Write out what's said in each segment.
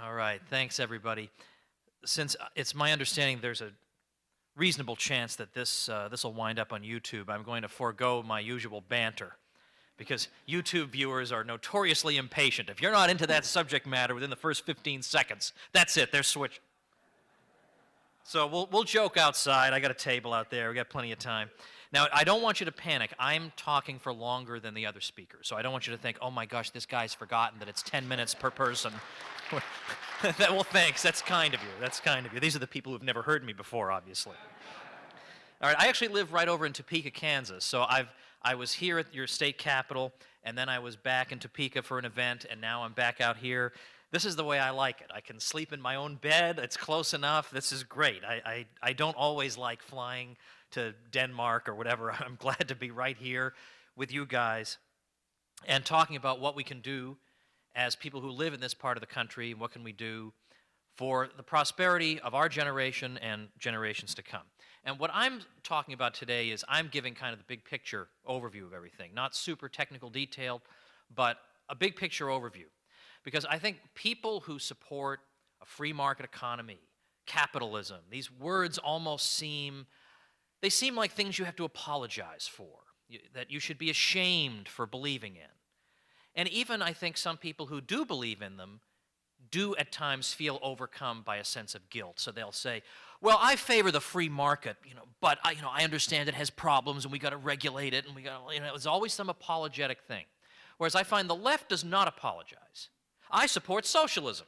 All right, thanks everybody. Since it's my understanding there's a reasonable chance that this will wind up on YouTube, I'm going to forego my usual banter because YouTube viewers are notoriously impatient. If you're not into that subject matter within the first 15 seconds, that's it, they're switching. So we'll joke outside. I got a table out there. We got plenty of time. Now, I don't want you to panic. I'm talking for longer than the other speakers, so I don't want you to think, oh my gosh, this guy's forgotten that it's 10 minutes per person. Well, thanks. That's kind of you. That's kind of you. These are the people who've never heard me before, obviously. All right, I actually live right over in Topeka, Kansas, so I was here at your state capitol, and then I was back in Topeka for an event, and now I'm back out here. This is the way I like it. I can sleep in my own bed. It's close enough. This is great. I don't always like flying to Denmark or whatever. I'm glad to be right here with you guys and talking about what we can do as people who live in this part of the country. What can we do for the prosperity of our generation and generations to come? And what I'm talking about today is I'm giving kind of the big picture overview of everything. Not super technical detail, but a big picture overview. Because I think people who support a free market economy, capitalism, these words almost seem like things you have to apologize for, that you should be ashamed for believing in. And even I think some people who do believe in them do at times feel overcome by a sense of guilt. So they'll say, well, I favor the free market, but I understand it has problems and we got to regulate it and we got to, there's always some apologetic thing. Whereas I find the left does not apologize. I support socialism.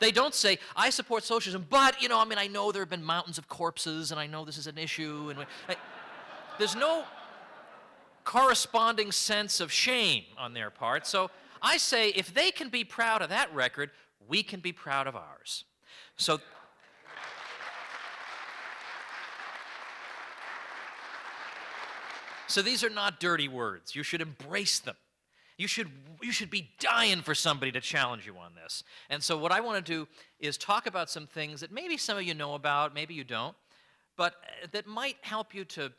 They don't say, I support socialism, but, I know there have been mountains of corpses, and I know this is an issue, and there's no corresponding sense of shame on their part. So I say, if they can be proud of that record, we can be proud of ours. So these are not dirty words. You should embrace them. You should be dying for somebody to challenge you on this. And so what I want to do is talk about some things that maybe some of you know about, maybe you don't, but that might help you to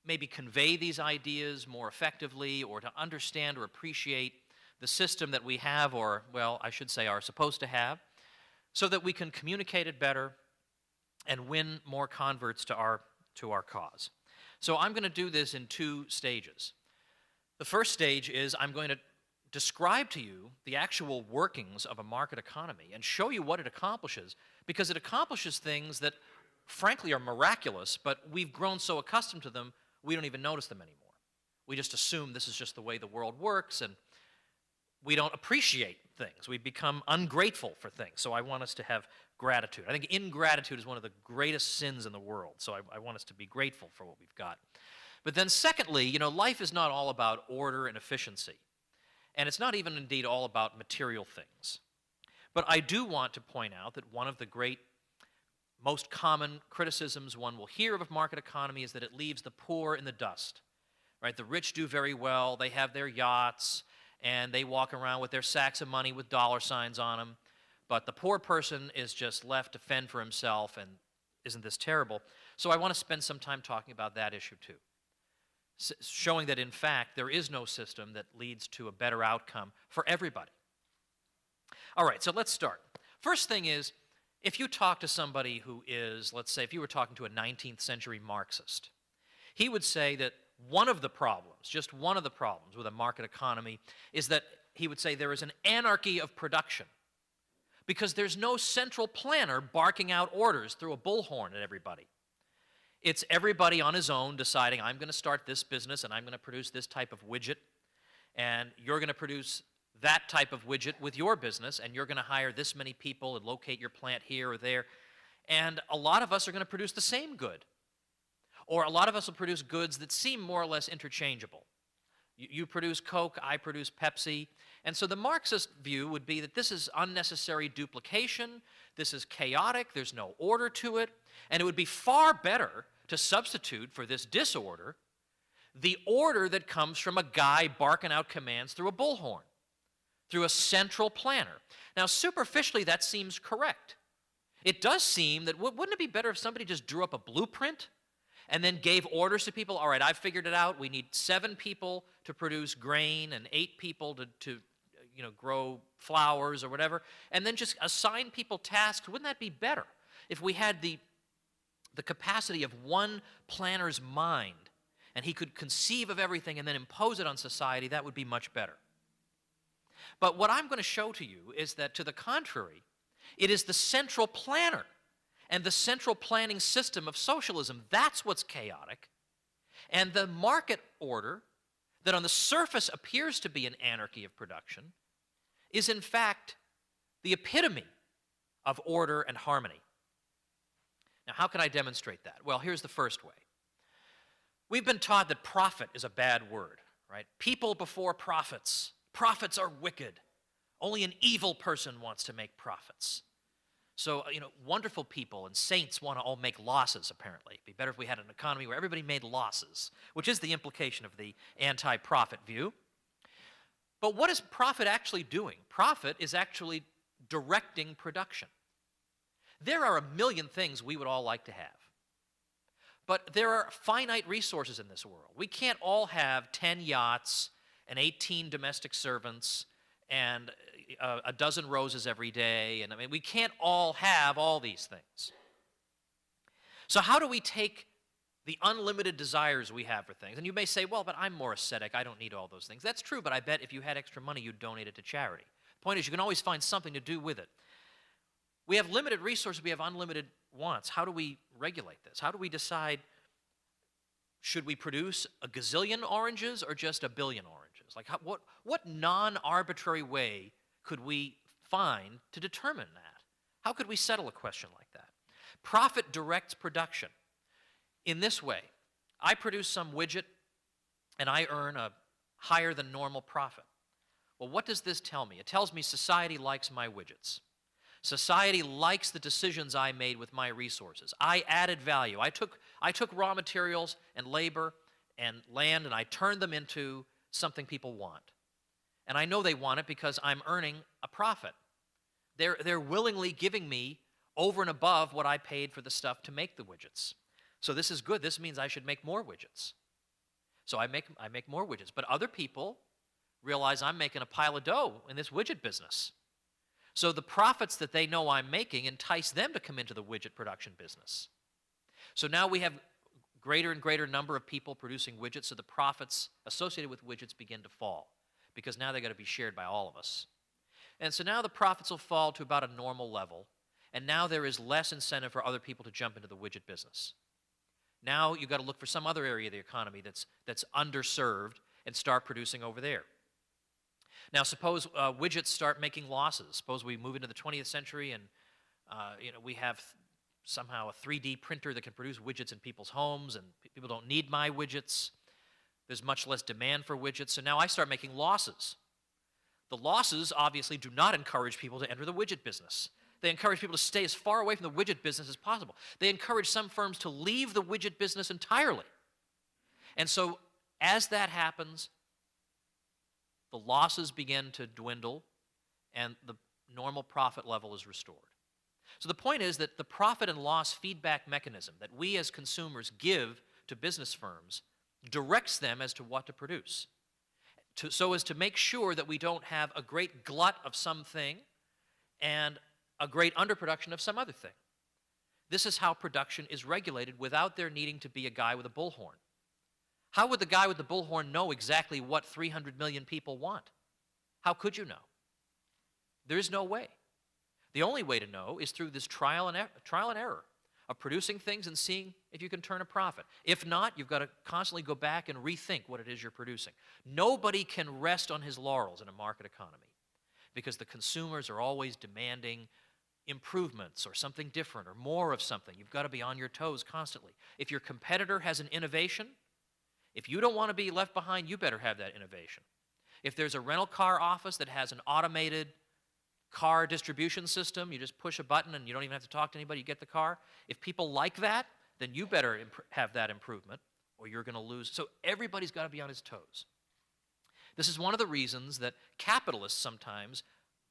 maybe convey these ideas more effectively or to understand or appreciate the system that we have, or, well, I should say are supposed to have, so that we can communicate it better and win more converts to our cause. So I'm going to do this in two stages. The first stage is I'm going to describe to you the actual workings of a market economy and show you what it accomplishes, because it accomplishes things that, frankly, are miraculous, but we've grown so accustomed to them, we don't even notice them anymore. We just assume this is just the way the world works, and we don't appreciate things. We become ungrateful for things, so I want us to have gratitude. I think ingratitude is one of the greatest sins in the world, so I want us to be grateful for what we've got. But then secondly, life is not all about order and efficiency. And it's not even indeed all about material things. But I do want to point out that one of the great, most common criticisms one will hear of a market economy is that it leaves the poor in the dust. Right? The rich do very well, they have their yachts, and they walk around with their sacks of money with dollar signs on them. But the poor person is just left to fend for himself, and isn't this terrible? So I want to spend some time talking about that issue too. Showing that, in fact, there is no system that leads to a better outcome for everybody. All right, so let's start. First thing is, if you talk to somebody who is, let's say, if you were talking to a 19th century Marxist, he would say that one of the problems, just one of the problems with a market economy is that he would say there is an anarchy of production because there's no central planner barking out orders through a bullhorn at everybody. It's everybody on his own deciding, I'm going to start this business and I'm going to produce this type of widget, and you're going to produce that type of widget with your business, and you're going to hire this many people and locate your plant here or there. And a lot of us are going to produce the same good. Or a lot of us will produce goods that seem more or less interchangeable. You produce Coke, I produce Pepsi. And so the Marxist view would be that this is unnecessary duplication, this is chaotic, there's no order to it, and it would be far better to substitute for this disorder the order that comes from a guy barking out commands through a bullhorn, through a central planner. Now, superficially, that seems correct. It does seem that, wouldn't it be better if somebody just drew up a blueprint and then gave orders to people? All right, I've figured it out. We need 7 people to produce grain and 8 people to grow flowers or whatever, and then just assign people tasks. Wouldn't that be better if we had the capacity of one planner's mind and he could conceive of everything and then impose it on society? That would be much better. But what I'm going to show to you is that, to the contrary, it is the central planner and the central planning system of socialism. That's what's chaotic. And the market order, that on the surface appears to be an anarchy of production, is in fact the epitome of order and harmony. Now, how can I demonstrate that? Well, here's the first way. We've been taught that profit is a bad word, right? People before profits. Profits are wicked. Only an evil person wants to make profits. So, wonderful people and saints want to all make losses, apparently. It'd be better if we had an economy where everybody made losses, which is the implication of the anti-profit view. But what is profit actually doing? Profit is actually directing production. There are a million things we would all like to have. But there are finite resources in this world. We can't all have 10 yachts and 18 domestic servants and a dozen roses every day. And we can't all have all these things. So how do we take the unlimited desires we have for things? And you may say, well, but I'm more ascetic. I don't need all those things. That's true, but I bet if you had extra money, you'd donate it to charity. The point is, you can always find something to do with it. We have limited resources. We have unlimited wants. How do we regulate this? How do we decide, should we produce a gazillion oranges or just a billion oranges? Like, what non-arbitrary way could we find to determine that? How could we settle a question like that? Profit directs production. In this way, I produce some widget and I earn a higher than normal profit. Well, what does this tell me? It tells me society likes my widgets. Society likes the decisions I made with my resources. I added value. I took raw materials and labor and land and I turned them into something people want. And I know they want it because I'm earning a profit. They're willingly giving me over and above what I paid for the stuff to make the widgets. So this is good. This means I should make more widgets. So I make more widgets. But other people realize I'm making a pile of dough in this widget business. So the profits that they know I'm making entice them to come into the widget production business. So now we have greater and greater number of people producing widgets, so the profits associated with widgets begin to fall, because now they've got to be shared by all of us. And so now the profits will fall to about a normal level, and now there is less incentive for other people to jump into the widget business. Now you've got to look for some other area of the economy that's underserved and start producing over there. Now suppose widgets start making losses. Suppose we move into the 20th century and we have somehow a 3D printer that can produce widgets in people's homes, and people don't need my widgets. There's much less demand for widgets, so now I start making losses. The losses obviously do not encourage people to enter the widget business. They encourage people to stay as far away from the widget business as possible. They encourage some firms to leave the widget business entirely. And so as that happens, the losses begin to dwindle and the normal profit level is restored. So the point is that the profit and loss feedback mechanism that we as consumers give to business firms directs them as to what to produce, so as to make sure that we don't have a great glut of something and a great underproduction of some other thing. This is how production is regulated without there needing to be a guy with a bullhorn. How would the guy with the bullhorn know exactly what 300 million people want? How could you know? There is no way. The only way to know is through this trial and error of producing things and seeing if you can turn a profit. If not, you've got to constantly go back and rethink what it is you're producing. Nobody can rest on his laurels in a market economy because the consumers are always demanding improvements or something different or more of something. You've got to be on your toes constantly. If your competitor has an innovation, if you don't want to be left behind, you better have that innovation. If there's a rental car office that has an automated car distribution system, you just push a button and you don't even have to talk to anybody, you get the car. If people like that, then you better have that improvement or you're going to lose. So everybody's got to be on his toes. This is one of the reasons that capitalists sometimes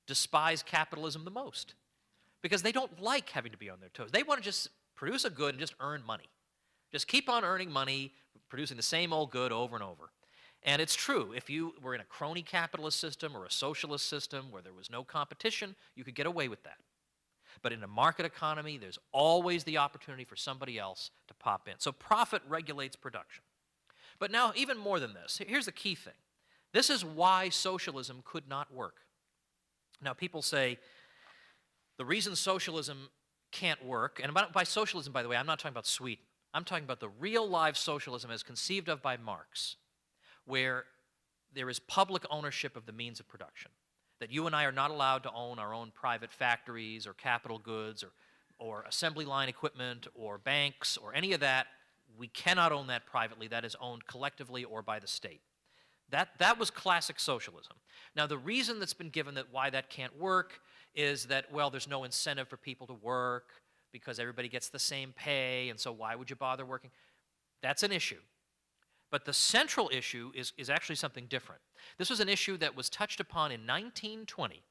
despise capitalism the most, because they don't like having to be on their toes. They want to just produce a good and just earn money. Just keep on earning money, producing the same old good over and over. And it's true, if you were in a crony capitalist system or a socialist system where there was no competition, you could get away with that. But in a market economy, there's always the opportunity for somebody else to pop in. So profit regulates production. But now, even more than this, here's the key thing. This is why socialism could not work. Now, people say the reason socialism can't work, and by socialism, by the way, I'm not talking about Sweden. I'm talking about the real live socialism as conceived of by Marx, where there is public ownership of the means of production, that you and I are not allowed to own our own private factories or capital goods or assembly line equipment or banks or any of that. We cannot own that privately. That is owned collectively or by the state. That was classic socialism. Now, the reason that's been given that why that can't work is that, well, there's no incentive for people to work because everybody gets the same pay, and so why would you bother working? That's an issue. But the central issue is actually something different. This was an issue that was touched upon in 1920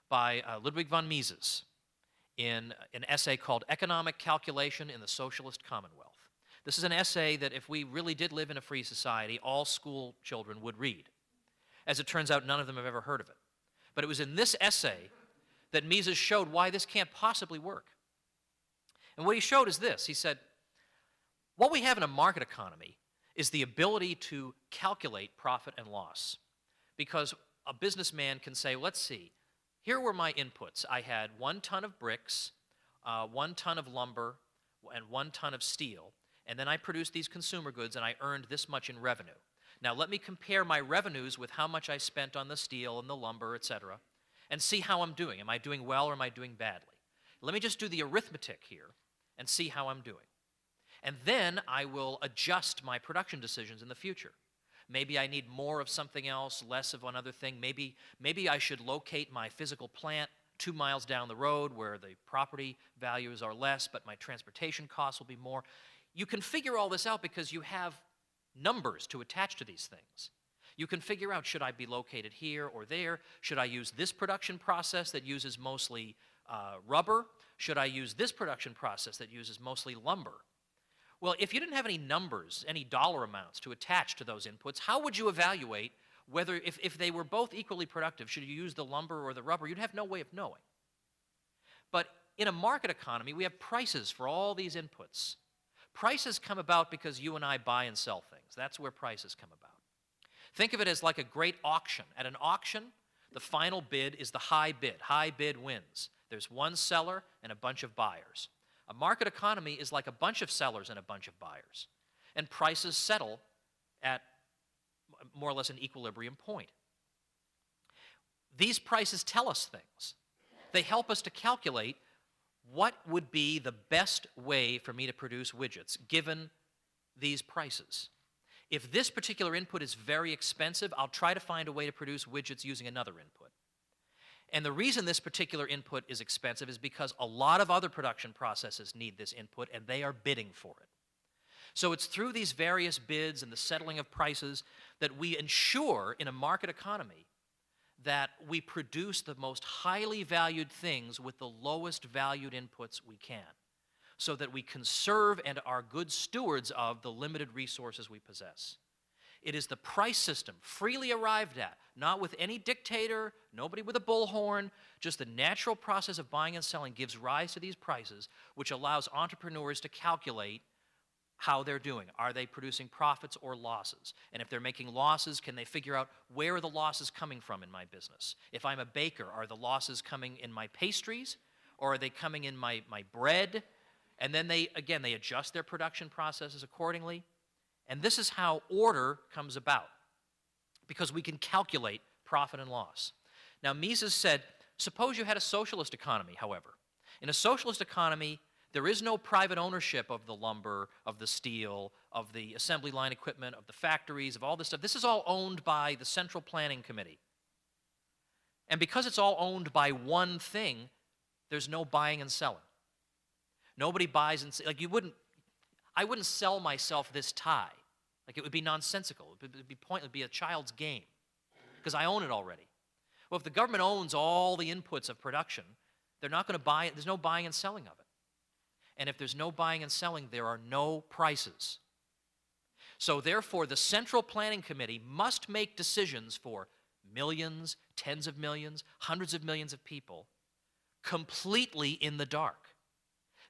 by Ludwig von Mises in an essay called Economic Calculation in the Socialist Commonwealth. This is an essay that if we really did live in a free society, all school children would read. As it turns out, none of them have ever heard of it. But it was in this essay that Mises showed why this can't possibly work. And what he showed is this. He said, what we have in a market economy is the ability to calculate profit and loss. Because a businessman can say, let's see, here were my inputs. I had 1 ton of bricks, 1 ton of lumber, and 1 ton of steel. And then I produced these consumer goods and I earned this much in revenue. Now let me compare my revenues with how much I spent on the steel and the lumber, etc., and see how I'm doing. Am I doing well or am I doing badly? Let me just do the arithmetic here and see how I'm doing. And then I will adjust my production decisions in the future. Maybe I need more of something else, less of another thing. Maybe I should locate my physical plant 2 miles down the road where the property values are less, but my transportation costs will be more. You can figure all this out because you have numbers to attach to these things. You can figure out, should I be located here or there? Should I use this production process that uses mostly rubber? Should I use this production process that uses mostly lumber? Well, if you didn't have any numbers, any dollar amounts to attach to those inputs, how would you evaluate whether, if they were both equally productive, should you use the lumber or the rubber? You'd have no way of knowing. But in a market economy, we have prices for all these inputs. Prices come about because you and I buy and sell things. That's where prices come about. Think of it as like a great auction. At an auction, the final bid is the high bid. High bid wins. There's one seller and a bunch of buyers. A market economy is like a bunch of sellers and a bunch of buyers. And prices settle at more or less an equilibrium point. These prices tell us things. They help us to calculate what would be the best way for me to produce widgets given these prices. If this particular input is very expensive, I'll try to find a way to produce widgets using another input. And the reason this particular input is expensive is because a lot of other production processes need this input and they are bidding for it. So it's through these various bids and the settling of prices that we ensure in a market economy that we produce the most highly valued things with the lowest valued inputs we can, so that we conserve and are good stewards of the limited resources we possess. It is the price system, freely arrived at, not with any dictator, nobody with a bullhorn, just the natural process of buying and selling gives rise to these prices, which allows entrepreneurs to calculate how they're doing. Are they producing profits or losses? And if they're making losses, can they figure out where are the losses coming from in my business? If I'm a baker, are the losses coming in my pastries or are they coming in my bread? And then they adjust their production processes accordingly. And this is how order comes about, because we can calculate profit and loss. Now, Mises said, suppose you had a socialist economy, however. In a socialist economy, there is no private ownership of the lumber, of the steel, of the assembly line equipment, of the factories, of all this stuff. This is all owned by the Central Planning Committee. And because it's all owned by one thing, there's no buying and selling. Nobody buys and sells. Like I wouldn't sell myself this tie. Like it would be nonsensical. It would be pointless. It would be a child's game because I own it already. Well, if the government owns all the inputs of production, they're not going to buy it. There's no buying and selling of it. And if there's no buying and selling, there are no prices. So therefore, the Central Planning Committee must make decisions for millions, tens of millions, hundreds of millions of people completely in the dark.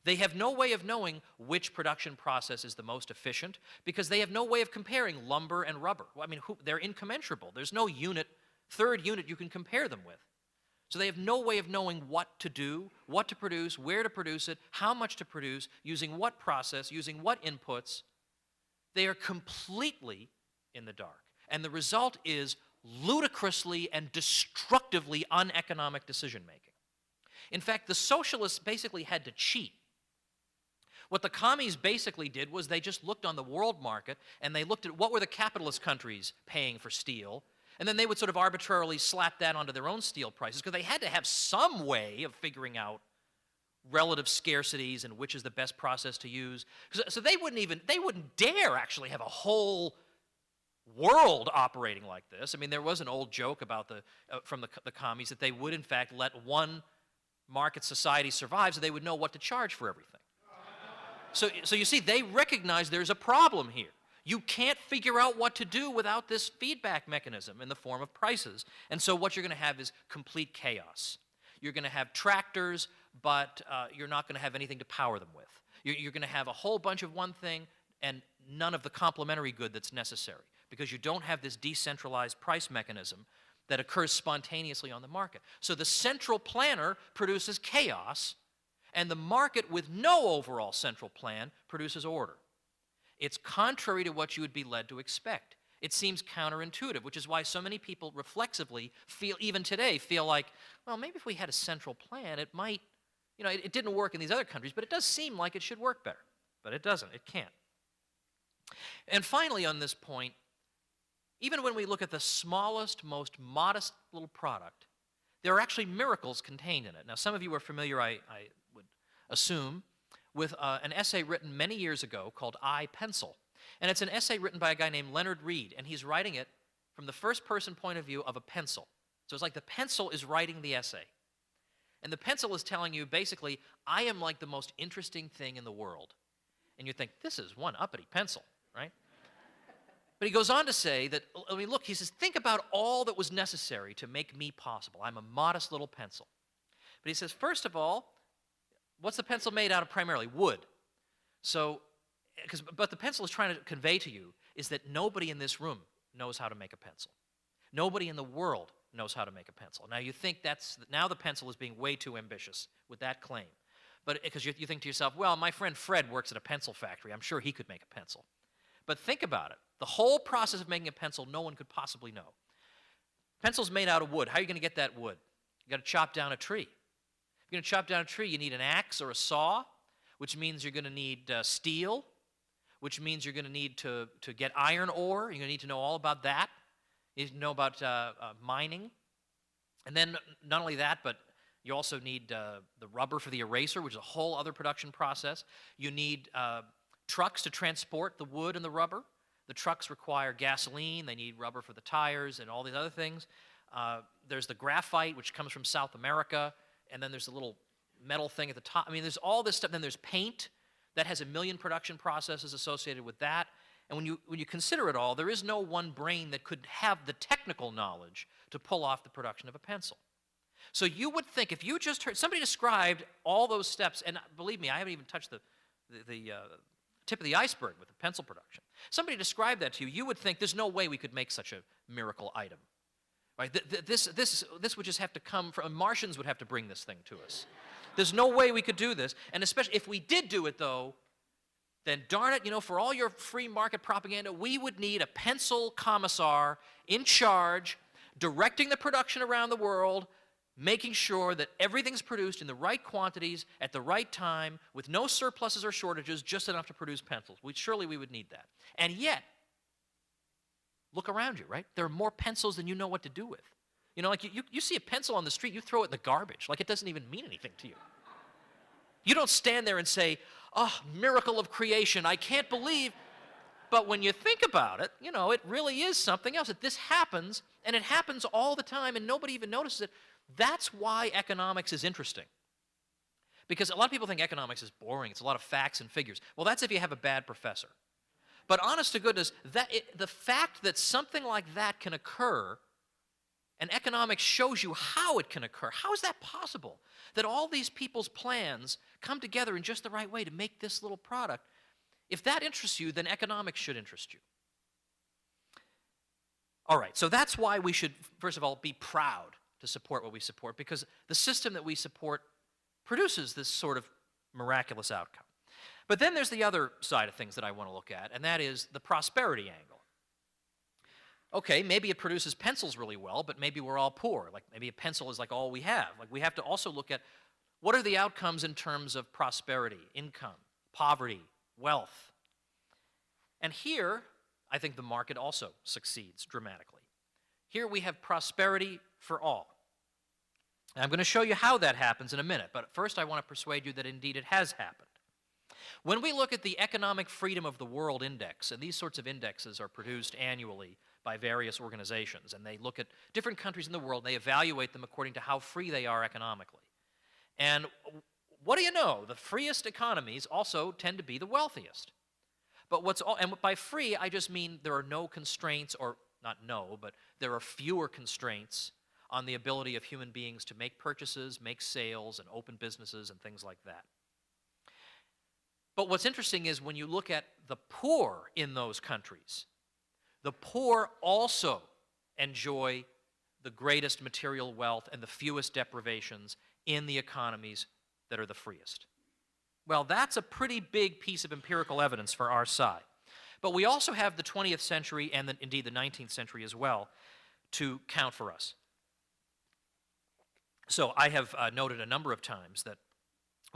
They have no way of knowing which production process is the most efficient because they have no way of comparing lumber and rubber. I mean, they're incommensurable. There's no third unit you can compare them with. So they have no way of knowing what to do, what to produce, where to produce it, how much to produce, using what process, using what inputs. They are completely in the dark. And the result is ludicrously and destructively uneconomic decision-making. In fact, the socialists basically had to cheat. What the commies basically did was they just looked on the world market and they looked at what were the capitalist countries paying for steel, and then they would sort of arbitrarily slap that onto their own steel prices because they had to have some way of figuring out relative scarcities and which is the best process to use. So they wouldn't dare actually have a whole world operating like this. I mean, there was an old joke about from the commies that they would in fact let one market society survive so they would know what to charge for everything. So you see, they recognize there's a problem here. You can't figure out what to do without this feedback mechanism in the form of prices. And so what you're going to have is complete chaos. You're going to have tractors, but you're not going to have anything to power them with. You're going to have a whole bunch of one thing and none of the complementary good that's necessary because you don't have this decentralized price mechanism that occurs spontaneously on the market. So the central planner produces chaos, and the market with no overall central plan produces order. It's contrary to what you would be led to expect. It seems counterintuitive, which is why so many people reflexively even today feel like, well, maybe if we had a central plan, it might, it didn't work in these other countries, but it does seem like it should work better. But it doesn't, it can't. And finally on this point, even when we look at the smallest, most modest little product, there are actually miracles contained in it. Now, some of you are familiar, I would assume, with an essay written many years ago called I, Pencil. And it's an essay written by a guy named Leonard Read, and he's writing it from the first-person point of view of a pencil. So it's like the pencil is writing the essay. And the pencil is telling you, basically, I am like the most interesting thing in the world. And you think, this is one uppity pencil, right? But he goes on to say that, I mean, look, he says, think about all that was necessary to make me possible. I'm a modest little pencil. But he says, first of all, what's the pencil made out of primarily? Wood. So, but the pencil is trying to convey to you is that nobody in this room knows how to make a pencil. Nobody in the world knows how to make a pencil. Now you think now the pencil is being way too ambitious with that claim. But because you think to yourself, well, my friend Fred works at a pencil factory. I'm sure he could make a pencil. But think about it. The whole process of making a pencil, no one could possibly know. Pencil's made out of wood. How are you going to get that wood? You got to chop down a tree. If you're going to chop down a tree, you need an axe or a saw, which means you're going to need steel, which means you're going to need to get iron ore. You're going to need to know all about that. You need to know about mining. And then not only that, but you also need the rubber for the eraser, which is a whole other production process. You need trucks to transport the wood and the rubber. The trucks require gasoline. They need rubber for the tires and all these other things. There's the graphite, which comes from South America. And then there's a little metal thing at the top. I mean, there's all this stuff. Then there's paint that has a million production processes associated with that. And when you consider it all, there is no one brain that could have the technical knowledge to pull off the production of a pencil. So you would think if you just heard somebody described all those steps, and believe me, I haven't even touched the tip of the iceberg with the pencil production. Somebody described that to you, you would think there's no way we could make such a miracle item. Right? This would just have to come from, Martians would have to bring this thing to us. There's no way we could do this, and especially if we did do it, though, then darn it, for all your free market propaganda, we would need a pencil commissar in charge, directing the production around the world, making sure that everything's produced in the right quantities at the right time, with no surpluses or shortages, just enough to produce pencils. Surely we would need that. And yet, look around you, right? There are more pencils than you know what to do with. Like you see a pencil on the street, you throw it in the garbage, like it doesn't even mean anything to you. You don't stand there and say, oh, miracle of creation, I can't believe. But when you think about it, it really is something else. That this happens, and it happens all the time, and nobody even notices it. That's why economics is interesting. Because a lot of people think economics is boring. It's a lot of facts and figures. Well, that's if you have a bad professor. But honest to goodness, the fact that something like that can occur, and economics shows you how it can occur. How is that possible? That all these people's plans come together in just the right way to make this little product. If that interests you, then economics should interest you. All right, so that's why we should, first of all, be proud to support what we support, because the system that we support produces this sort of miraculous outcome. But then there's the other side of things that I want to look at, and that is the prosperity angle. Okay, maybe it produces pencils really well, but maybe we're all poor. Like maybe a pencil is like all we have. Like we have to also look at what are the outcomes in terms of prosperity, income, poverty, wealth. And here, I think the market also succeeds dramatically. Here we have prosperity for all. And I'm going to show you how that happens in a minute, but first I want to persuade you that indeed it has happened. When we look at the Economic Freedom of the World Index, and these sorts of indexes are produced annually by various organizations, and they look at different countries in the world, and they evaluate them according to how free they are economically. And what do you know? The freest economies also tend to be the wealthiest. But and by free, I just mean there are no constraints, or not no, but there are fewer constraints on the ability of human beings to make purchases, make sales, and open businesses and things like that. But what's interesting is when you look at the poor in those countries, the poor also enjoy the greatest material wealth and the fewest deprivations in the economies that are the freest. Well, that's a pretty big piece of empirical evidence for our side. But we also have the 20th century and indeed the 19th century as well to count for us. So I have noted a number of times that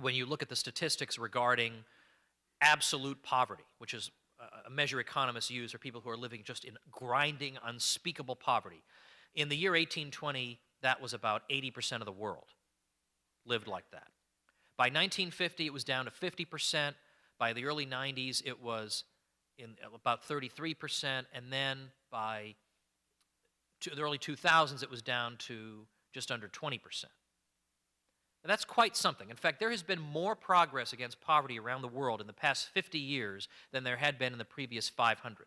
when you look at the statistics regarding absolute poverty, which is a measure economists use for people who are living just in grinding, unspeakable poverty, in the year 1820, that was about 80% of the world lived like that. By 1950, it was down to 50%. By the early 90s, it was in about 33%. And then by the early 2000s, it was down to just under 20%. And that's quite something. In fact, there has been more progress against poverty around the world in the past 50 years than there had been in the previous 500.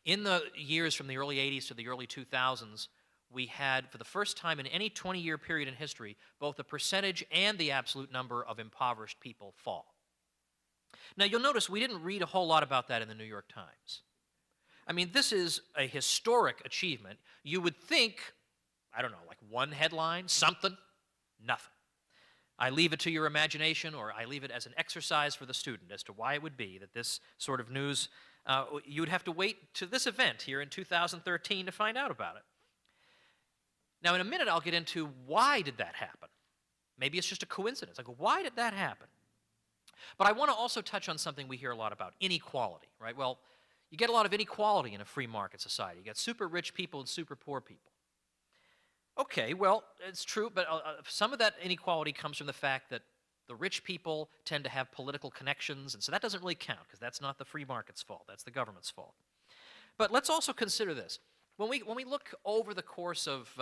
In the years from the early 80s to the early 2000s, we had, for the first time in any 20-year period in history, both the percentage and the absolute number of impoverished people fall. Now, you'll notice we didn't read a whole lot about that in the New York Times. I mean, this is a historic achievement. You would think, I don't know, like one headline, something, nothing. I leave it to your imagination, or I leave it as an exercise for the student as to why it would be that this sort of news, you would have to wait to this event here in 2013 to find out about it. Now, in a minute, I'll get into why did that happen. Maybe it's just a coincidence. I go, why did that happen? But I want to also touch on something we hear a lot about, inequality, right? Well, you get a lot of inequality in a free market society. You get super rich people and super poor people. Okay, well, it's true, but some of that inequality comes from the fact that the rich people tend to have political connections, and so that doesn't really count, because that's not the free market's fault. That's the government's fault. But let's also consider this. When we look over the course of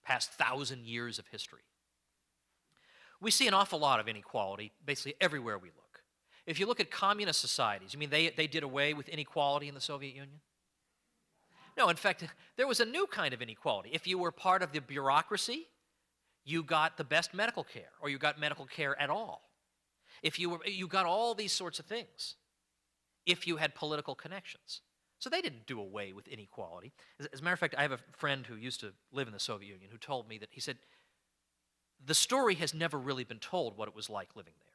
past 1,000 years of history, we see an awful lot of inequality basically everywhere we look. If you look at communist societies, you mean they did away with inequality in the Soviet Union? No, in fact, there was a new kind of inequality. If you were part of the bureaucracy, you got the best medical care, or you got medical care at all. If you got all these sorts of things if you had political connections. So they didn't do away with inequality. As a matter of fact, I have a friend who used to live in the Soviet Union who told me that, he said, the story has never really been told what it was like living there.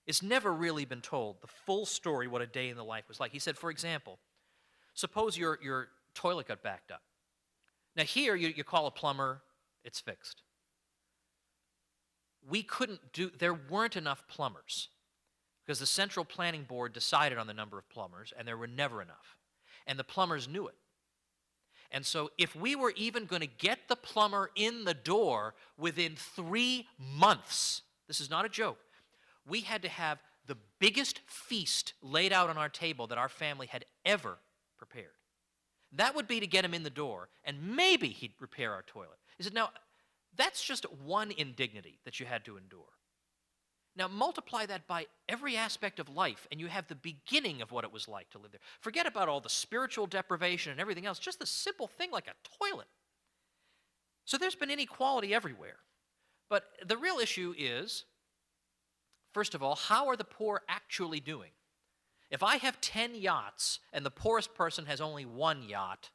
It's never really been told the full story, what a day in the life was like. He said, for example, suppose your toilet got backed up. Now here, you call a plumber, it's fixed. There weren't enough plumbers because the Central Planning Board decided on the number of plumbers, and there were never enough. And the plumbers knew it. And so if we were even going to get the plumber in the door within 3 months, this is not a joke, we had to have the biggest feast laid out on our table that our family had ever prepared. That would be to get him in the door, and maybe he'd repair our toilet. He said, now, that's just one indignity that you had to endure. Now multiply that by every aspect of life, and you have the beginning of what it was like to live there. Forget about all the spiritual deprivation and everything else, just the simple thing like a toilet. So there's been inequality everywhere. But the real issue is, first of all, how are the poor actually doing? If I have 10 yachts and the poorest person has only 1 yacht,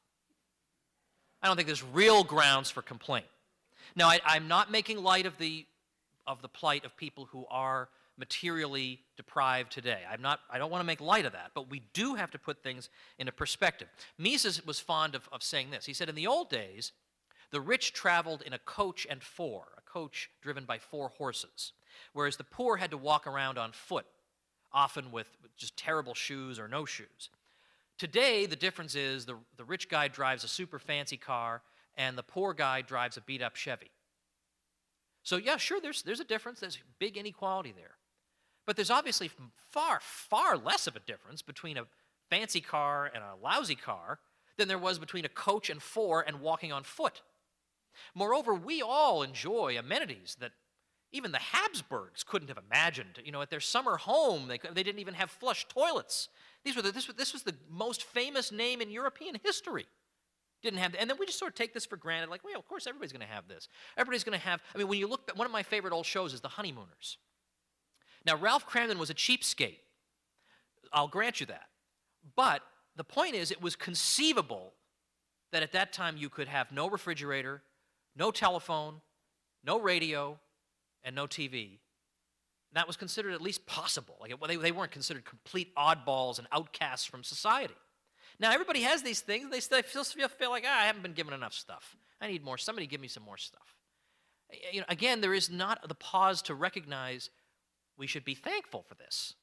I don't think there's real grounds for complaint. Now, I'm not making light of the plight of people who are materially deprived today. I don't want to make light of that, but we do have to put things into perspective. Mises was fond of saying this. He said, in the old days, the rich traveled in a coach and four, a coach driven by 4 horses, whereas the poor had to walk around on foot, often with just terrible shoes or no shoes. Today, the difference is the rich guy drives a super fancy car and the poor guy drives a beat-up Chevy. So yeah, sure, there's a difference. There's big inequality there. But there's obviously far, far less of a difference between a fancy car and a lousy car than there was between a coach and 4 and walking on foot. Moreover, we all enjoy amenities that even the Habsburgs couldn't have imagined. You know, at their summer home, they didn't even have flush toilets. This was the most famous name in European history. Didn't have, and then we just sort of take this for granted, like, well, of course, everybody's going to have this. Everybody's going to have, I mean, when you look, one of my favorite old shows is The Honeymooners. Now, Ralph Cramden was a cheapskate. I'll grant you that. But the point is, it was conceivable that at that time you could have no refrigerator, no telephone, no radio, and no TV. That was considered at least possible. Like, they weren't considered complete oddballs and outcasts from society. Now, everybody has these things. They still feel like, I haven't been given enough stuff. I need more. Somebody give me some more stuff. You know, again, there is not the pause to recognize we should be thankful for this,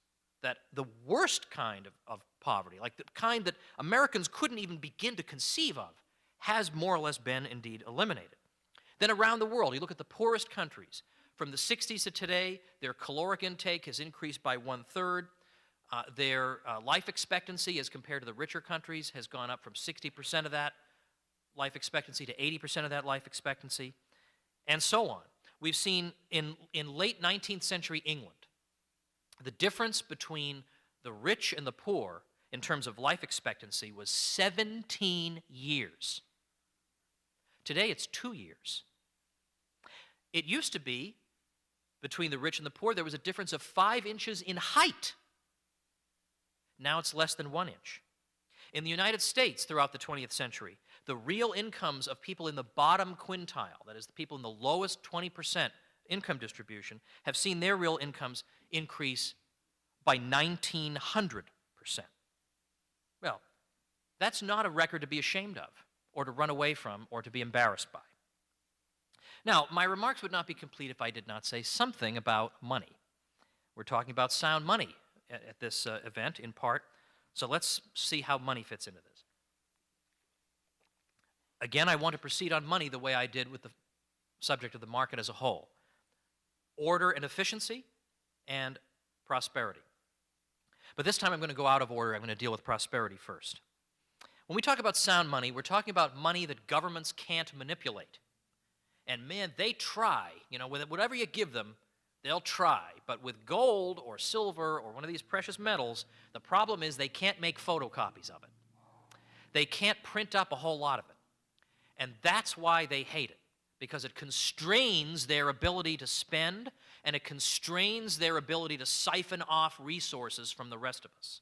that the worst kind of poverty, like the kind that Americans couldn't even begin to conceive of, has more or less been indeed eliminated. Then around the world, you look at the poorest countries. From the 60s to today, their caloric intake has increased by 1/3. Their life expectancy as compared to the richer countries has gone up from 60% of that life expectancy to 80% of that life expectancy, and so on. We've seen in late 19th century England, the difference between the rich and the poor in terms of life expectancy was 17 years. Today it's 2 years. It used to be, between the rich and the poor, there was a difference of 5 inches in height. Now it's less than 1 inch. In the United States throughout the 20th century, the real incomes of people in the bottom quintile, that is the people in the lowest 20% income distribution, have seen their real incomes increase by 1,900%. Well, that's not a record to be ashamed of, or to run away from, or to be embarrassed by. Now, my remarks would not be complete if I did not say something about money. We're talking about sound money at this event, in part. So let's see how money fits into this. Again, I want to proceed on money the way I did with the subject of the market as a whole. Order and efficiency, and prosperity. But this time I'm going to go out of order. I'm going to deal with prosperity first. When we talk about sound money, we're talking about money that governments can't manipulate. And man, they try. You know, with whatever you give them, they'll try. But with gold or silver or one of these precious metals, the problem is they can't make photocopies of it. They can't print up a whole lot of it. And that's why they hate it, because it constrains their ability to spend, and it constrains their ability to siphon off resources from the rest of us.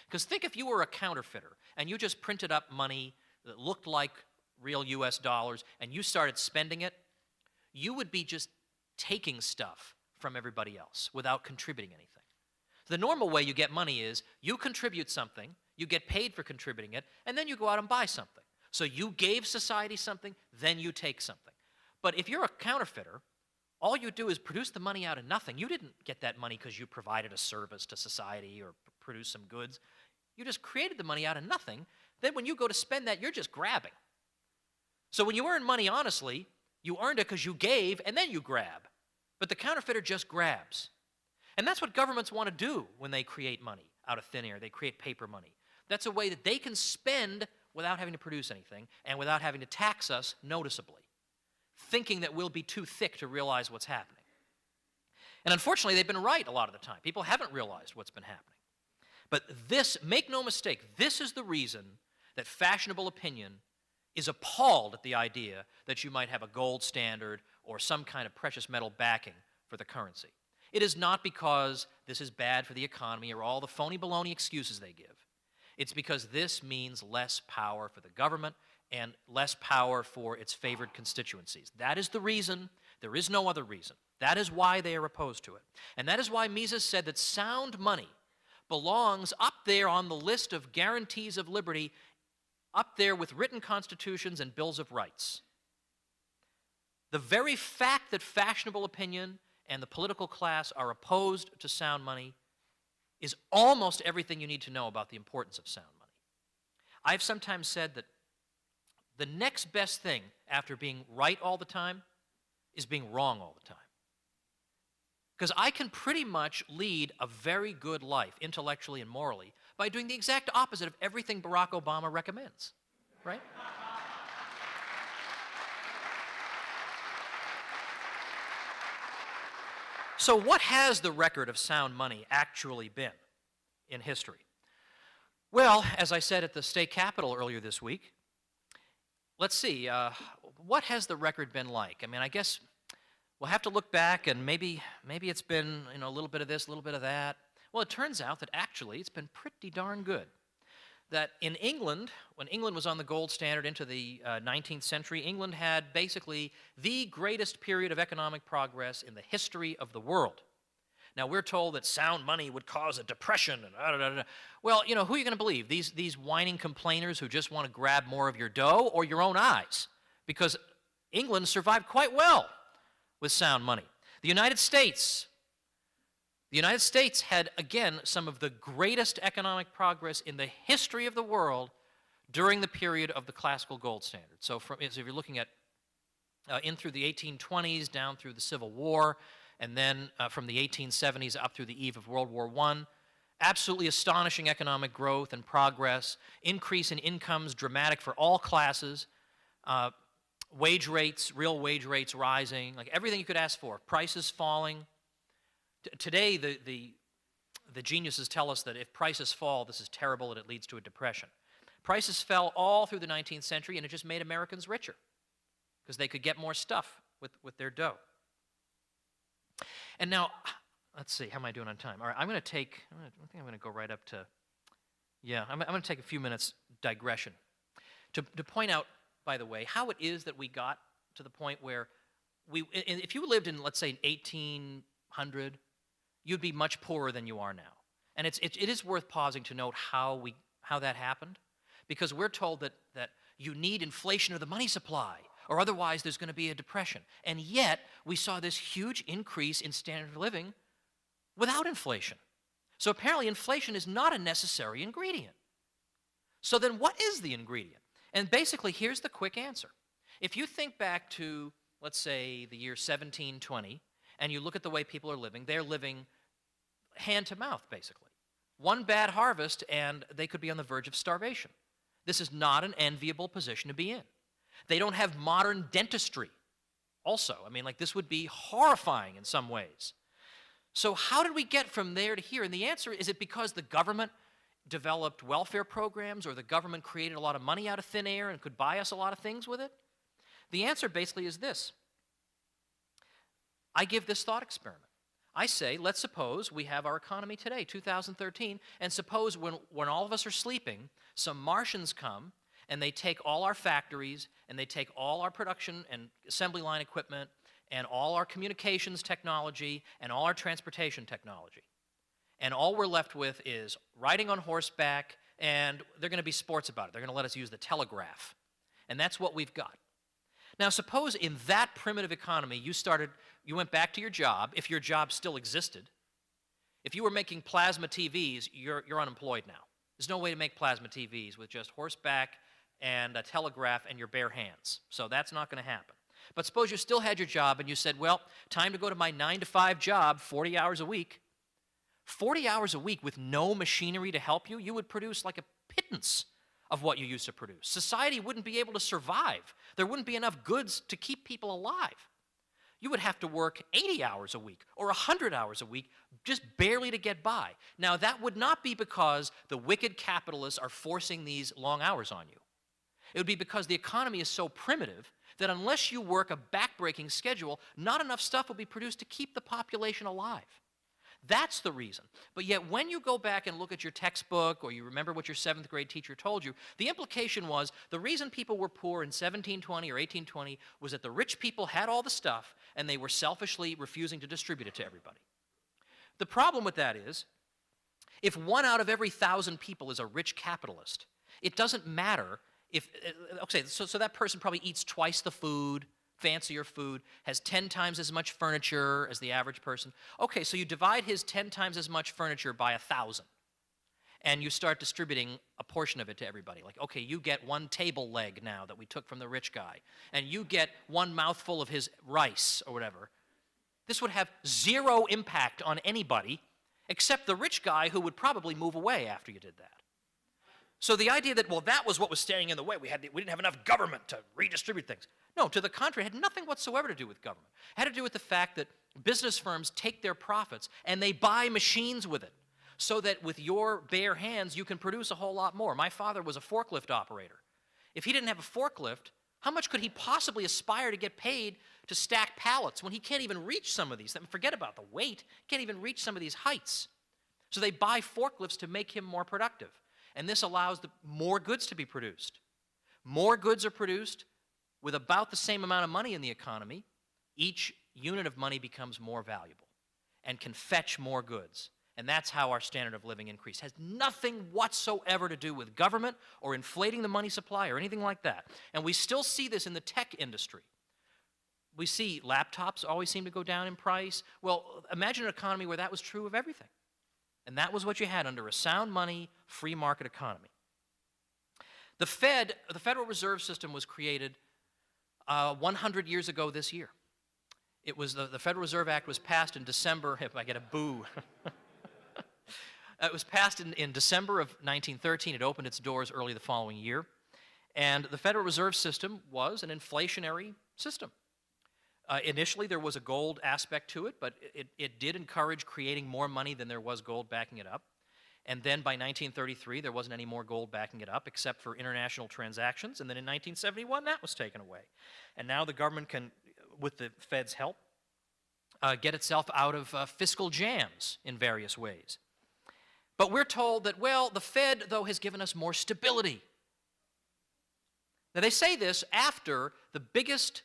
Because think if you were a counterfeiter and you just printed up money that looked like real US dollars and you started spending it, you would be just taking stuff from everybody else without contributing anything. The normal way you get money is you contribute something, you get paid for contributing it, and then you go out and buy something. So you gave society something, then you take something. But if you're a counterfeiter, all you do is produce the money out of nothing. You didn't get that money because you provided a service to society or produced some goods. You just created the money out of nothing. Then when you go to spend that, you're just grabbing. So when you earn money honestly, you earned it because you gave and then you grab. But the counterfeiter just grabs. And that's what governments want to do when they create money out of thin air. They create paper money. That's a way that they can spend without having to produce anything and without having to tax us noticeably, thinking that we'll be too thick to realize what's happening. And unfortunately, they've been right a lot of the time. People haven't realized what's been happening. But this, make no mistake, this is the reason that fashionable opinion is appalled at the idea that you might have a gold standard or some kind of precious metal backing for the currency. It is not because this is bad for the economy or all the phony baloney excuses they give. It's because this means less power for the government and less power for its favored constituencies. That is the reason. There is no other reason. That is why they are opposed to it. And that is why Mises said that sound money belongs up there on the list of guarantees of liberty, up there with written constitutions and bills of rights. The very fact that fashionable opinion and the political class are opposed to sound money is almost everything you need to know about the importance of sound money. I've sometimes said that the next best thing after being right all the time is being wrong all the time. Because I can pretty much lead a very good life, intellectually and morally, by doing the exact opposite of everything Barack Obama recommends, right? So what has the record of sound money actually been in history? Well, as I said at the state capitol earlier this week, let's see, what has the record been like? I mean, I guess we'll have to look back, and maybe it's been, a little bit of this, a little bit of that. Well, it turns out that actually it's been pretty darn good. That in England, when England was on the gold standard into the 19th century, England had basically the greatest period of economic progress in the history of the world. Now, we're told that sound money would cause a depression and da-da-da-da. Well, who are you going to believe? These whining complainers who just want to grab more of your dough, or your own eyes? Because England survived quite well with sound money. The United States had, again, some of the greatest economic progress in the history of the world during the period of the classical gold standard. So if you're looking at in through the 1820s, down through the Civil War, and then from the 1870s up through the eve of World War I, absolutely astonishing economic growth and progress, increase in incomes dramatic for all classes, wage rates, real wage rates rising, like everything you could ask for, prices falling. Today, the geniuses tell us that if prices fall, this is terrible and it leads to a depression. Prices fell all through the 19th century, and it just made Americans richer because they could get more stuff with their dough. And now, let's see, how am I doing on time? All right, I think I'm going to go right up to, I'm going to take a few minutes digression to point out, by the way, how it is that we got to the point where if you lived in, let's say, 1800, you'd be much poorer than you are now. And it is worth pausing to note how that happened, because we're told that you need inflation of the money supply, or otherwise there's going to be a depression. And yet, we saw this huge increase in standard of living without inflation. So apparently inflation is not a necessary ingredient. So then what is the ingredient? And basically, here's the quick answer. If you think back to, let's say, the year 1720, and you look at the way people are living, they're living hand to mouth, basically. One bad harvest, and they could be on the verge of starvation. This is not an enviable position to be in. They don't have modern dentistry also. I mean, like, this would be horrifying in some ways. So how did we get from there to here? And the answer is it because the government developed welfare programs, or the government created a lot of money out of thin air and could buy us a lot of things with it? The answer basically is this. I give this thought experiment. I say, let's suppose we have our economy today, 2013, and suppose when all of us are sleeping, some Martians come and they take all our factories and they take all our production and assembly line equipment and all our communications technology and all our transportation technology. And all we're left with is riding on horseback, and they're going to be sports about it. They're going to let us use the telegraph. And that's what we've got. Now, suppose in that primitive economy you went back to your job, if your job still existed. If you were making plasma TVs, you're unemployed now. There's no way to make plasma TVs with just horseback and a telegraph and your bare hands. So that's not going to happen. But suppose you still had your job and you said, well, time to go to my 9-to-5 job, 40 hours a week. 40 hours a week with no machinery to help you, you would produce like a pittance of what you used to produce. Society wouldn't be able to survive. There wouldn't be enough goods to keep people alive. You would have to work 80 hours a week or 100 hours a week just barely to get by. Now, that would not be because the wicked capitalists are forcing these long hours on you. It would be because the economy is so primitive that unless you work a backbreaking schedule, not enough stuff will be produced to keep the population alive. That's the reason. But yet when you go back and look at your textbook or you remember what your 7th grade teacher told you, the implication was the reason people were poor in 1720 or 1820 was that the rich people had all the stuff and they were selfishly refusing to distribute it to everybody. The problem with that is, if 1 out of every 1,000 people is a rich capitalist, it doesn't matter if, okay, so that person probably eats twice the food, fancier food, has 10 times as much furniture as the average person. Okay, so you divide his 10 times as much furniture by 1,000, and you start distributing a portion of it to everybody. Like, okay, you get 1 table leg now that we took from the rich guy, and you get 1 mouthful of his rice or whatever. This would have 0 impact on anybody except the rich guy who would probably move away after you did that. So the idea that, well, that was what was standing in the way. We didn't have enough government to redistribute things. No, to the contrary, it had nothing whatsoever to do with government. It had to do with the fact that business firms take their profits and they buy machines with it so that with your bare hands you can produce a whole lot more. My father was a forklift operator. If he didn't have a forklift, how much could he possibly aspire to get paid to stack pallets when he can't even reach some of these? Forget about the weight. He can't even reach some of these heights. So they buy forklifts to make him more productive. And this allows more goods to be produced. More goods are produced with about the same amount of money in the economy. Each unit of money becomes more valuable and can fetch more goods. And that's how our standard of living increased. It has nothing whatsoever to do with government or inflating the money supply or anything like that. And we still see this in the tech industry. We see laptops always seem to go down in price. Well, imagine an economy where that was true of everything. And that was what you had under a sound money, free market economy. The Federal Reserve System was created 100 years ago this year. It was the Federal Reserve Act was passed in December, if I get a boo. It was passed in December of 1913. It opened its doors early the following year. And the Federal Reserve System was an inflationary system. Initially, there was a gold aspect to it, but it did encourage creating more money than there was gold backing it up. And then by 1933, there wasn't any more gold backing it up except for international transactions. And then in 1971, that was taken away. And now the government can, with the Fed's help, get itself out of fiscal jams in various ways. But we're told that, well, the Fed, though, has given us more stability. Now, they say this after the biggest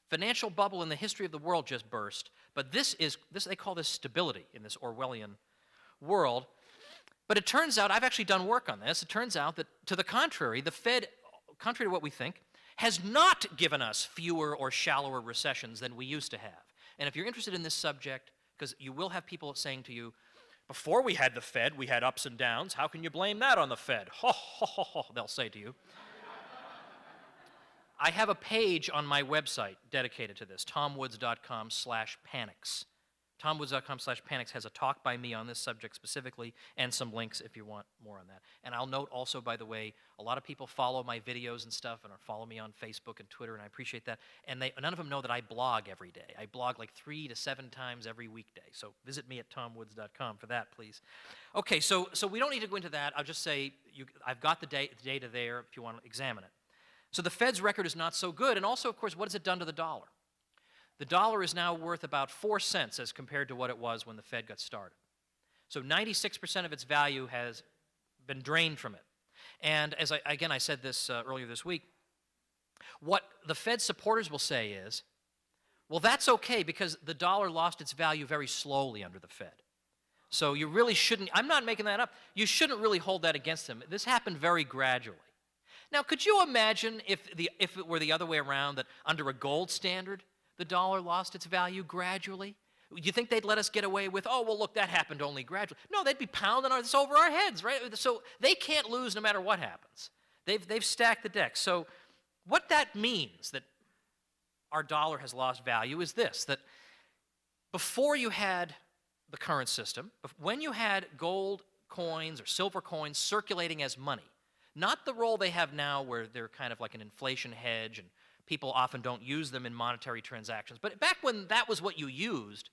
financial bubble in the history of the world just burst, but they call this stability in this Orwellian world. But it turns out, I've actually done work on this, it turns out that to the contrary, the Fed, contrary to what we think, has not given us fewer or shallower recessions than we used to have. And if you're interested in this subject, because you will have people saying to you, before we had the Fed, we had ups and downs, how can you blame that on the Fed? Ho, ho, ho, ho, they'll say to you. I have a page on my website dedicated to this, tomwoods.com/panics. tomwoods.com/panics has a talk by me on this subject specifically and some links if you want more on that. And I'll note also, by the way, a lot of people follow my videos and stuff and follow me on Facebook and Twitter, and I appreciate that. And none of them know that I blog every day. I blog like 3 to 7 times every weekday. So visit me at tomwoods.com for that, please. Okay, so we don't need to go into that. I'll just say I've got the data there if you want to examine it. So the Fed's record is not so good. And also, of course, what has it done to the dollar? The dollar is now worth about 4 cents as compared to what it was when the Fed got started. So 96% of its value has been drained from it. And as I said this earlier this week, what the Fed supporters will say is, well, that's okay because the dollar lost its value very slowly under the Fed. So you really shouldn't, I'm not making that up, you shouldn't really hold that against them. This happened very gradually. Now, could you imagine if it were the other way around, that under a gold standard, the dollar lost its value gradually? Do you think they'd let us get away with, oh, well, look, that happened only gradually? No, they'd be pounding this over our heads, right? So they can't lose no matter what happens. They've stacked the deck. So what that means, that our dollar has lost value, is this, that before you had the current system, when you had gold coins or silver coins circulating as money, not the role they have now where they're kind of like an inflation hedge and People often don't use them in monetary transactions. But back when that was what you used,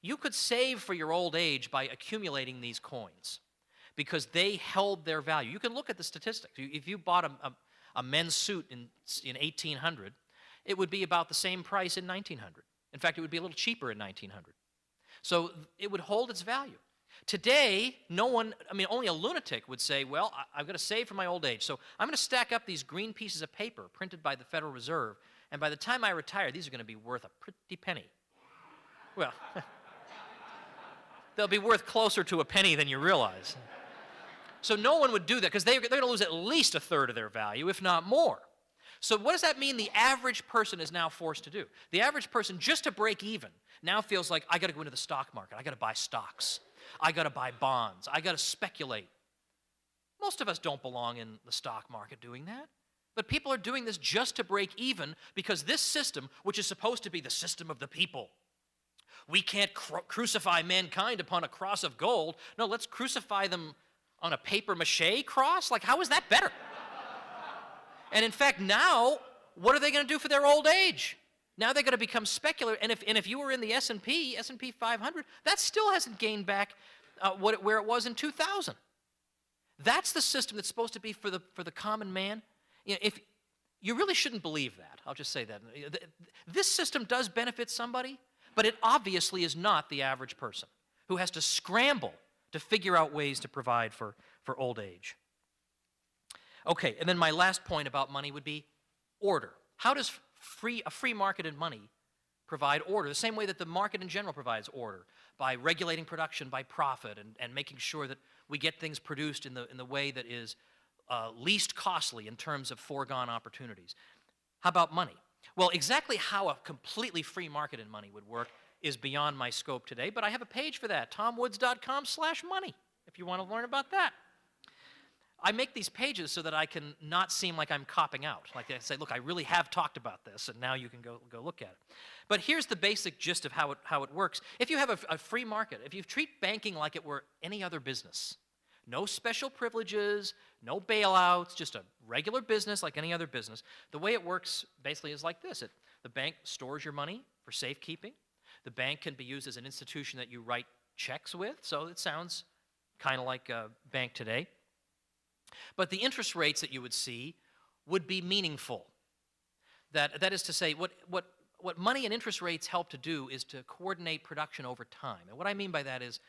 you could save for your old age by accumulating these coins because they held their value. You can look at the statistics. If you bought a men's suit in 1800, it would be about the same price in 1900. In fact, it would be a little cheaper in 1900. So it would hold its value. Today, only a lunatic would say, well, I've got to save for my old age, so I'm going to stack up these green pieces of paper printed by the Federal Reserve, and by the time I retire, these are going to be worth a pretty penny. Well, they'll be worth closer to a penny than you realize. So no one would do that because they're going to lose at least a third of their value, if not more. So what does that mean the average person is now forced to do? The average person, just to break even, now feels like, I got to go into the stock market. I got to buy stocks. I got to buy bonds. I got to speculate. Most of us don't belong in the stock market doing that. But people are doing this just to break even because this system, which is supposed to be the system of the people, we can't crucify mankind upon a cross of gold. No, let's crucify them on a papier-mâché cross? Like, how is that better? And in fact, now, what are they going to do for their old age? Now they're going to become speculative. And if you were in the S&P 500, that still hasn't gained back where it was in 2000. That's the system that's supposed to be for the common man. If you really shouldn't believe that. I'll just say that. This system does benefit somebody, but it obviously is not the average person who has to scramble to figure out ways to provide for old age. Okay, and then my last point about money would be order. How does a free market in money provide order? The same way that the market in general provides order, by regulating production, by profit, and making sure that we get things produced in the way that is least costly in terms of foregone opportunities. How about money? Well, exactly how a completely free market in money would work is beyond my scope today, but I have a page for that, tomwoods.com/money, if you want to learn about that. I make these pages so that I can not seem like I'm copping out. Like I say, look, I really have talked about this, and now you can go look at it. But here's the basic gist of how it works. If you have a free market, if you treat banking like it were any other business, no special privileges, no bailouts, just a regular business like any other business, the way it works basically is like this. The bank stores your money for safekeeping. The bank can be used as an institution that you write checks with, so it sounds kind of like a bank today. But the interest rates that you would see would be meaningful. That is to say, what money and interest rates help to do is to coordinate production over time. And what I mean by that is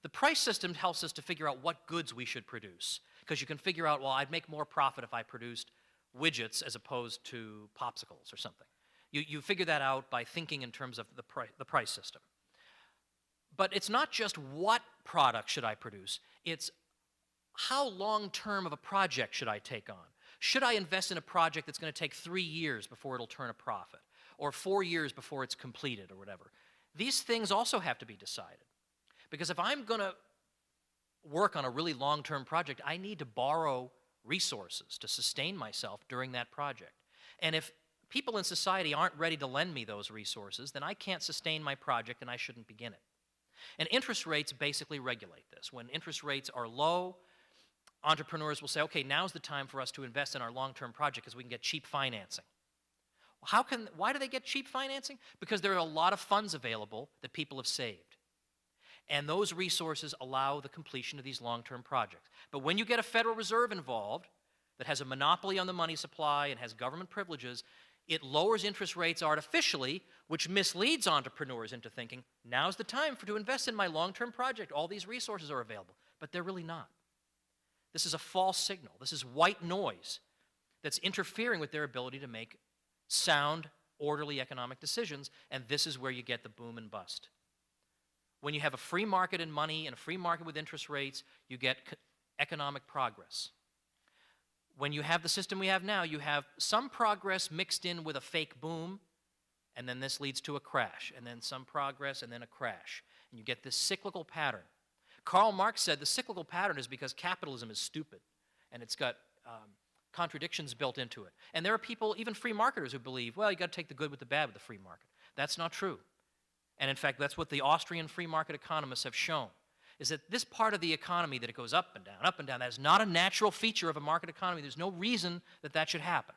the price system helps us to figure out what goods we should produce. Because you can figure out, well, I'd make more profit if I produced widgets as opposed to popsicles or something. You figure that out by thinking in terms of the price system. But it's not just what product should I produce. It's how long-term of a project should I take on? Should I invest in a project that's going to take 3 years before it'll turn a profit, or 4 years before it's completed, or whatever? These things also have to be decided. Because if I'm going to work on a really long-term project, I need to borrow resources to sustain myself during that project. And if people in society aren't ready to lend me those resources, then I can't sustain my project and I shouldn't begin it. And interest rates basically regulate this. When interest rates are low, entrepreneurs will say, okay, now's the time for us to invest in our long-term project because we can get cheap financing. Why do they get cheap financing? Because there are a lot of funds available that people have saved. And those resources allow the completion of these long-term projects. But when you get a Federal Reserve involved that has a monopoly on the money supply and has government privileges, it lowers interest rates artificially, which misleads entrepreneurs into thinking, now's the time to invest in my long-term project. All these resources are available. But they're really not. This is a false signal. This is white noise that's interfering with their ability to make sound, orderly economic decisions, and this is where you get the boom and bust. When you have a free market in money and a free market with interest rates, you get economic progress. When you have the system we have now, you have some progress mixed in with a fake boom, and then this leads to a crash, and then some progress, and then a crash. And you get this cyclical pattern. Karl Marx said the cyclical pattern is because capitalism is stupid, and it's got contradictions built into it. And there are people, even free marketers, who believe, well, you got to take the good with the bad with the free market. That's not true. And in fact, that's what the Austrian free market economists have shown, is that this part of the economy that it goes up and down, that is not a natural feature of a market economy. There's no reason that that should happen.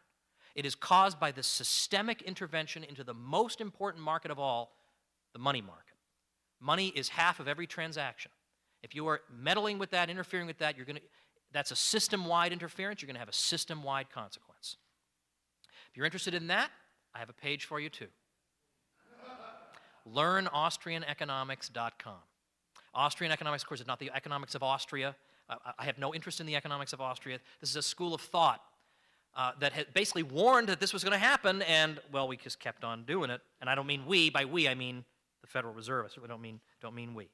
It is caused by this systemic intervention into the most important market of all, the money market. Money is half of every transaction. If you are meddling with that, interfering with that, that's a system-wide interference. You're going to have a system-wide consequence. If you're interested in that, I have a page for you too. LearnAustrianEconomics.com. Austrian economics, of course, is not the economics of Austria. I have no interest in the economics of Austria. This is a school of thought that had basically warned that this was going to happen, and, well, we just kept on doing it. And I don't mean we. By we, I mean the Federal Reserve. I certainly don't mean we.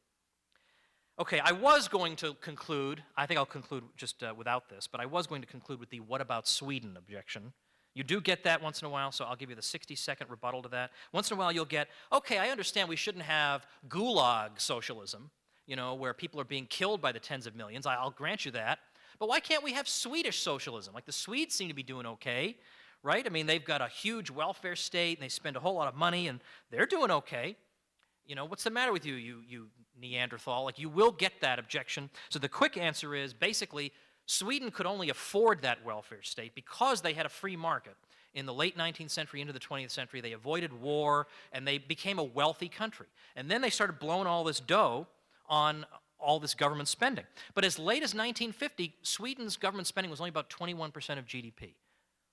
Okay, I was going to conclude, I think I'll conclude just without this, but I was going to conclude with the what about Sweden objection. You do get that once in a while, so I'll give you the 60-second rebuttal to that. Once in a while you'll get, okay, I understand we shouldn't have gulag socialism, where people are being killed by the tens of millions. I'll grant you that. But why can't we have Swedish socialism? Like the Swedes seem to be doing okay, right? I mean, they've got a huge welfare state, and they spend a whole lot of money, and they're doing okay. What's the matter with you, you Neanderthal? Like, you will get that objection. So the quick answer is, basically, Sweden could only afford that welfare state because they had a free market. In the late 19th century into the 20th century, they avoided war, and they became a wealthy country. And then they started blowing all this dough on all this government spending. But as late as 1950, Sweden's government spending was only about 21% of GDP,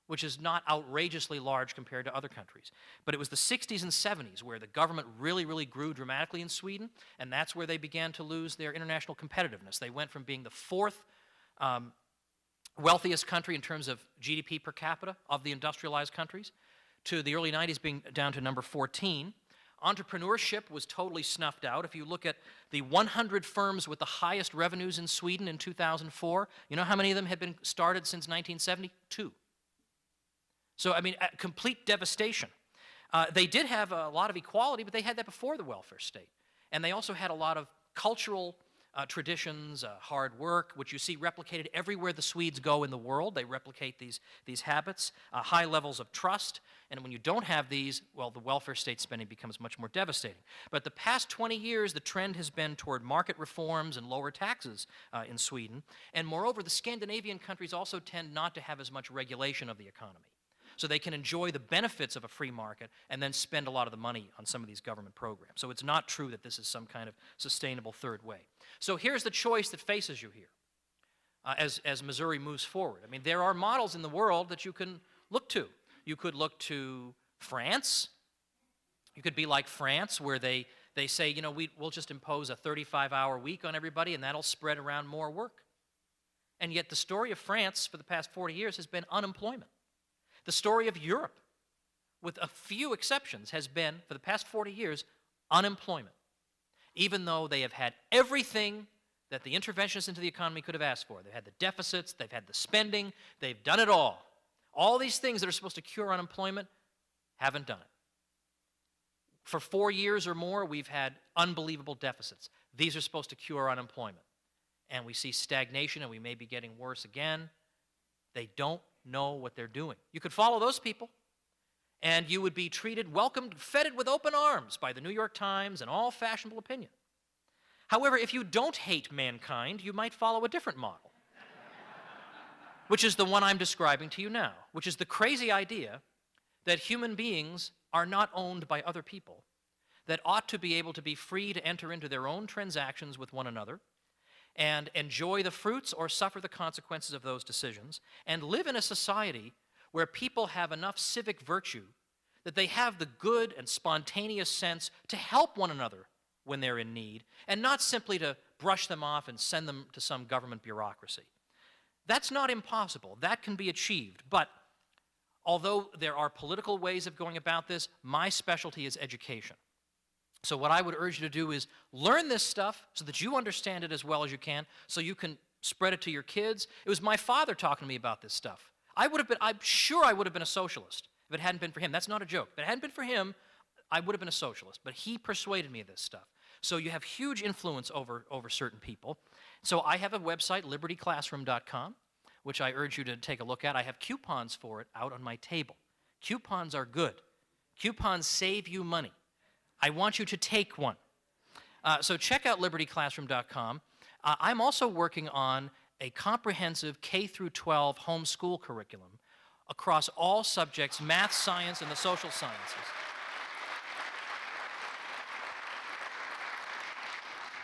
which is not outrageously large compared to other countries. But it was the 60s and 70s where the government really, really grew dramatically in Sweden, and that's where they began to lose their international competitiveness. They went from being the fourth wealthiest country in terms of GDP per capita of the industrialized countries to the early 90s being down to number 14. Entrepreneurship was totally snuffed out. If you look at the 100 firms with the highest revenues in Sweden in 2004, you know how many of them had been started since 1970? 2. So, I mean, complete devastation. They did have a lot of equality, but they had that before the welfare state. And they also had a lot of cultural traditions, hard work, which you see replicated everywhere the Swedes go in the world. They replicate these habits, high levels of trust. And when you don't have these, well, the welfare state spending becomes much more devastating. But the past 20 years, the trend has been toward market reforms and lower taxes in Sweden. And moreover, the Scandinavian countries also tend not to have as much regulation of the economy. So they can enjoy the benefits of a free market and then spend a lot of the money on some of these government programs. So it's not true that this is some kind of sustainable third way. So here's the choice that faces you here as Missouri moves forward. I mean, there are models in the world that you can look to. You could look to France. You could be like France, where they say, we'll just impose a 35-hour week on everybody, and that'll spread around more work. And yet the story of France for the past 40 years has been unemployment. The story of Europe, with a few exceptions, has been, for the past 40 years, unemployment, even though they have had everything that the interventionists into the economy could have asked for. They've had the deficits, they've had the spending, they've done it all. All these things that are supposed to cure unemployment haven't done it. For 4 years or more, we've had unbelievable deficits. These are supposed to cure unemployment. And we see stagnation, and we may be getting worse again. They don't know what they're doing. You could follow those people, and you would be treated, welcomed, feted with open arms by the New York Times and all fashionable opinion. However, if you don't hate mankind, you might follow a different model, which is the one I'm describing to you now, which is the crazy idea that human beings are not owned by other people, that ought to be able to be free to enter into their own transactions with one another, and enjoy the fruits or suffer the consequences of those decisions, and live in a society where people have enough civic virtue that they have the good and spontaneous sense to help one another when they're in need, and not simply to brush them off and send them to some government bureaucracy. That's not impossible. That can be achieved. But although there are political ways of going about this, my specialty is education. So what I would urge you to do is learn this stuff so that you understand it as well as you can, so you can spread it to your kids. It was my father talking to me about this stuff. I'm sure I would have been a socialist if it hadn't been for him. That's not a joke. If it hadn't been for him, I would have been a socialist. But he persuaded me of this stuff. So you have huge influence over certain people. So I have a website, libertyclassroom.com, which I urge you to take a look at. I have coupons for it out on my table. Coupons are good. Coupons save you money. I want you to take one. So check out libertyclassroom.com. I'm also working on a comprehensive K through 12 homeschool curriculum across all subjects, math, science, and the social sciences.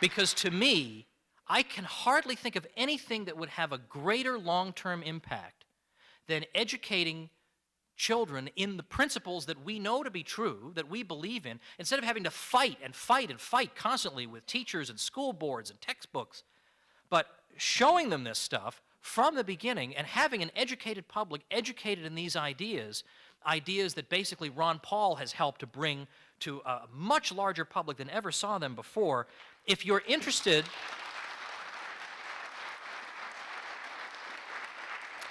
Because to me, I can hardly think of anything that would have a greater long-term impact than educating children in the principles that we know to be true, that we believe in, instead of having to fight and fight and fight constantly with teachers and school boards and textbooks, but showing them this stuff from the beginning and having an educated public educated in these ideas that basically Ron Paul has helped to bring to a much larger public than ever saw them before. If you're interested,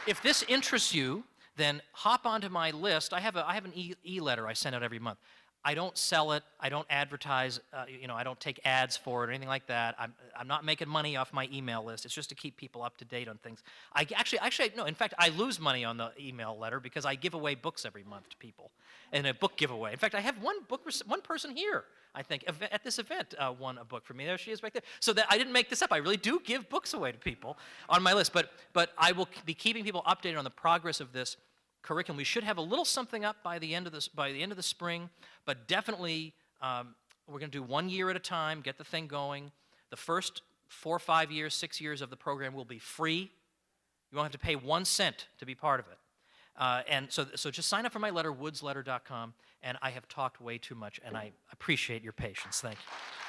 if this interests you, then hop onto my list. I have an e-letter I send out every month. I don't sell it. I don't advertise. I don't take ads for it or anything like that. I'm not making money off my email list. It's just to keep people up to date on things. No. In fact, I lose money on the email letter because I give away books every month to people, in a book giveaway. In fact, I have one person here, I think, at this event won a book from me. There she is, right there. So that I didn't make this up. I really do give books away to people on my list. But I will be keeping people updated on the progress of this curriculum. We should have a little something up by the end of the spring, but definitely we're going to do 1 year at a time, get the thing going. The first 4, 5 years, 6 years of the program will be free. You won't have to pay 1 cent to be part of it. And so just sign up for my letter, woodsletter.com, and I have talked way too much, and I appreciate your patience. Thank you.